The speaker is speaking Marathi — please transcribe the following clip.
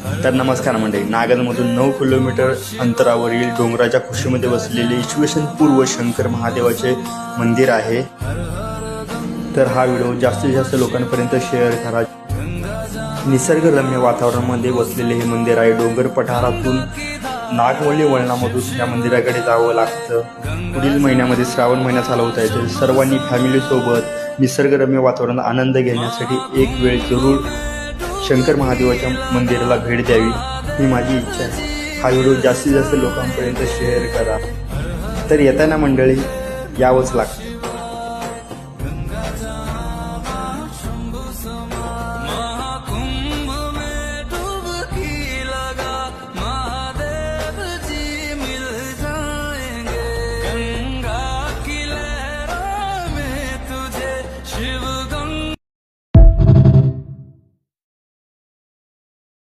तर नमस्कार मंडळी, नागलमधून 9 किलोमीटर अंतरावरील डोंगराच्या कुशीमध्ये वसलेले इसवीसन शंकर महादेवाचे मंदिर आहे। तर हा व्हिडिओ जास्तीत जास्त लोकांपर्यंत शेअर करा। निसर्गरम्य वातावरणामध्ये वसलेले हे मंदिर आहे। डोंगर पठारातून नागवली वळणामधून या मंदिराकडे जावं लागतं। पुढील महिन्यामध्ये श्रावण महिना चालू होत आहे, तर सर्वांनी फॅमिलीसोबत निसर्गरम्य वातावरणात आनंद घेण्यासाठी एक वेळ जरूर शंकर महादेवाच्या मंदिराला भेट द्यावी ही माझी इच्छा आहे। हा व्हिडिओ जास्तीत जास्त लोकांपर्यंत शेअर करा। तर येताना मंडळी यावंच लागतं।